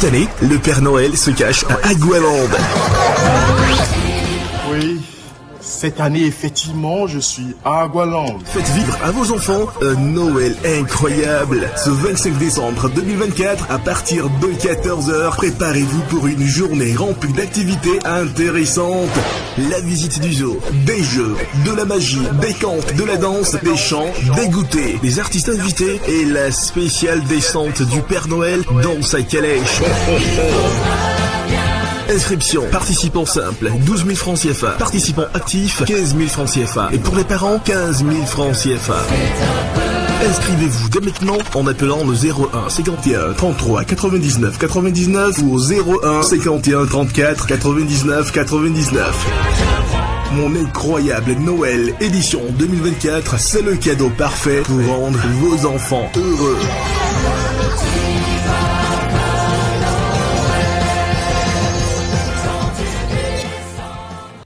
Cette année, le Père Noël se cache à Agualand. Oui, cette année, effectivement, je suis à Agualand. Faites vivre à vos enfants un Noël incroyable. Ce 25 décembre 2024, à partir de 14h, préparez-vous pour une journée remplie d'activités intéressantes. La visite du zoo, des jeux, de la magie, des contes, de la danse, des chants, des goûters, des artistes invités et la spéciale descente du Père Noël dans sa calèche. Inscription, participants simples, 12 000 francs CFA. Participants actifs, 15 000 francs CFA. Et pour les parents, 15 000 francs CFA. Inscrivez-vous dès maintenant en appelant le 01 51 33 99 99 ou au 01 51 34 99 99. Mon incroyable Noël édition 2024, c'est le cadeau parfait pour rendre vos enfants heureux.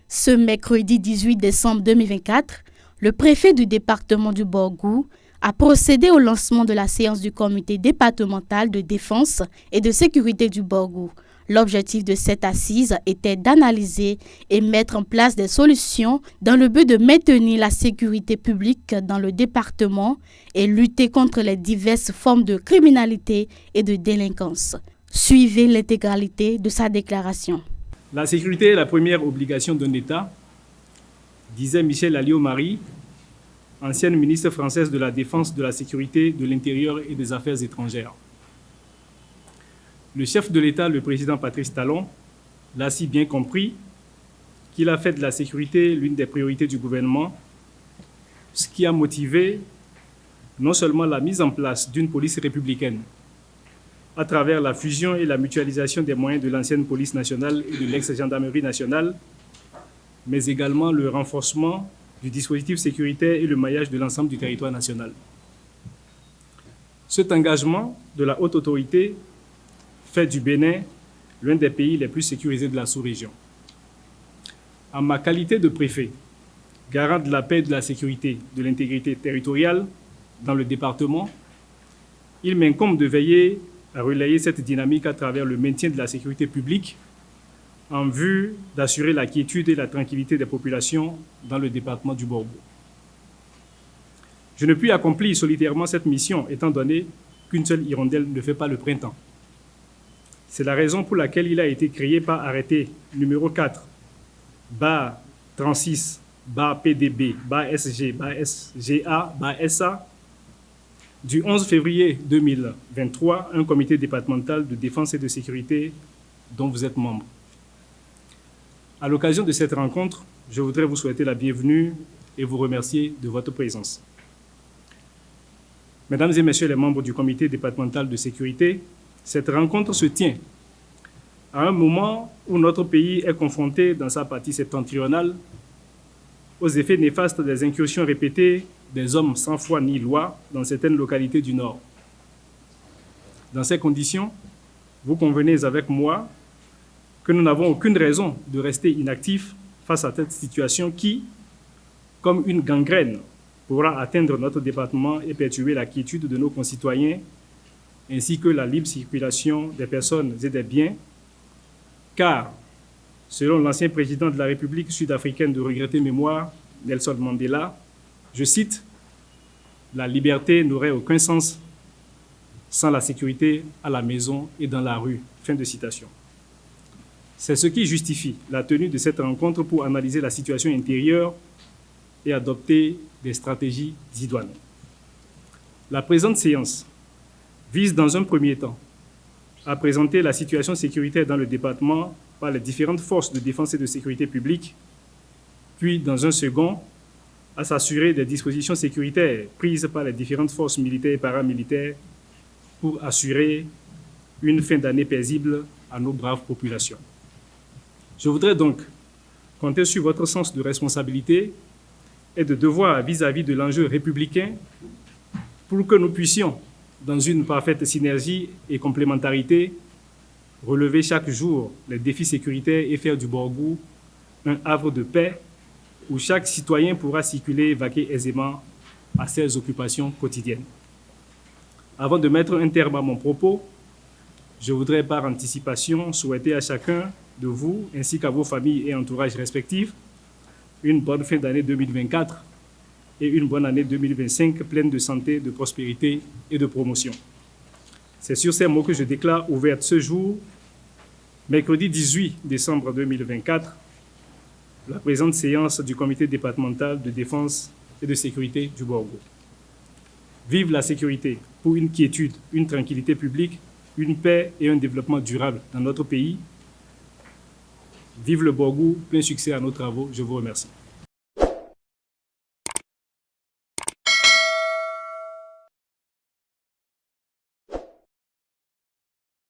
Ce mercredi 18 décembre 2024, le préfet du département du Borgou a procédé au lancement de la séance du comité départemental de défense et de sécurité du Borgou. L'objectif de cette assise était d'analyser et mettre en place des solutions dans le but de maintenir la sécurité publique dans le département et lutter contre les diverses formes de criminalité et de délinquance. Suivez l'intégralité de sa déclaration. La sécurité est la première obligation d'un État, disait Michèle Alliot-Marie, ancienne ministre française de la Défense, de la Sécurité, de l'Intérieur et des Affaires étrangères. Le chef de l'État, le président Patrice Talon, l'a si bien compris qu'il a fait de la sécurité l'une des priorités du gouvernement, ce qui a motivé non seulement la mise en place d'une police républicaine, à travers la fusion et la mutualisation des moyens de l'ancienne police nationale et de l'ex-gendarmerie nationale, mais également le renforcement du dispositif sécuritaire et le maillage de l'ensemble du territoire national. Cet engagement de la haute autorité fait du Bénin l'un des pays les plus sécurisés de la sous-région. En ma qualité de préfet, garant de la paix, de la sécurité, de l'intégrité territoriale dans le département, il m'incombe de veiller à relayer cette dynamique à travers le maintien de la sécurité publique en vue d'assurer la quiétude et la tranquillité des populations dans le département du Borgou. Je ne puis accomplir solitairement cette mission étant donné qu'une seule hirondelle ne fait pas le printemps. C'est la raison pour laquelle il a été créé par arrêté numéro 4/36/PDB/SG/SGA/SA du 11 février 2023, un comité départemental de défense et de sécurité dont vous êtes membre. À l'occasion de cette rencontre, je voudrais vous souhaiter la bienvenue et vous remercier de votre présence. Mesdames et messieurs les membres du comité départemental de sécurité, cette rencontre se tient à un moment où notre pays est confronté dans sa partie septentrionale aux effets néfastes des incursions répétées des hommes sans foi ni loi dans certaines localités du Nord. Dans ces conditions, vous convenez avec moi que nous n'avons aucune raison de rester inactifs face à cette situation qui, comme une gangrène, pourra atteindre notre département et perturber la quiétude de nos concitoyens, ainsi que la libre circulation des personnes et des biens, car, selon l'ancien président de la République sud-africaine de regrettée mémoire, Nelson Mandela, je cite, « La liberté n'aurait aucun sens sans la sécurité à la maison et dans la rue ». Fin de citation. C'est ce qui justifie la tenue de cette rencontre pour analyser la situation intérieure et adopter des stratégies idoines. La présente séance vise dans un premier temps à présenter la situation sécuritaire dans le département par les différentes forces de défense et de sécurité publique, puis dans un second, à s'assurer des dispositions sécuritaires prises par les différentes forces militaires et paramilitaires pour assurer une fin d'année paisible à nos braves populations. Je voudrais donc compter sur votre sens de responsabilité et de devoir vis-à-vis de l'enjeu républicain pour que nous puissions, dans une parfaite synergie et complémentarité, relever chaque jour les défis sécuritaires et faire du Borgou un havre de paix où chaque citoyen pourra circuler et vaquer aisément à ses occupations quotidiennes. Avant de mettre un terme à mon propos, Je voudrais par anticipation souhaiter à chacun de vous, ainsi qu'à vos familles et entourages respectifs, une bonne fin d'année 2024 et une bonne année 2025 pleine de santé, de prospérité et de promotion. C'est sur ces mots que je déclare ouverte ce jour, mercredi 18 décembre 2024, la présente séance du comité départemental de défense et de sécurité du Borgo. Vive la sécurité pour une quiétude, une tranquillité publique, une paix et un développement durable dans notre pays. Vive le Borgo, plein succès à nos travaux. Je vous remercie.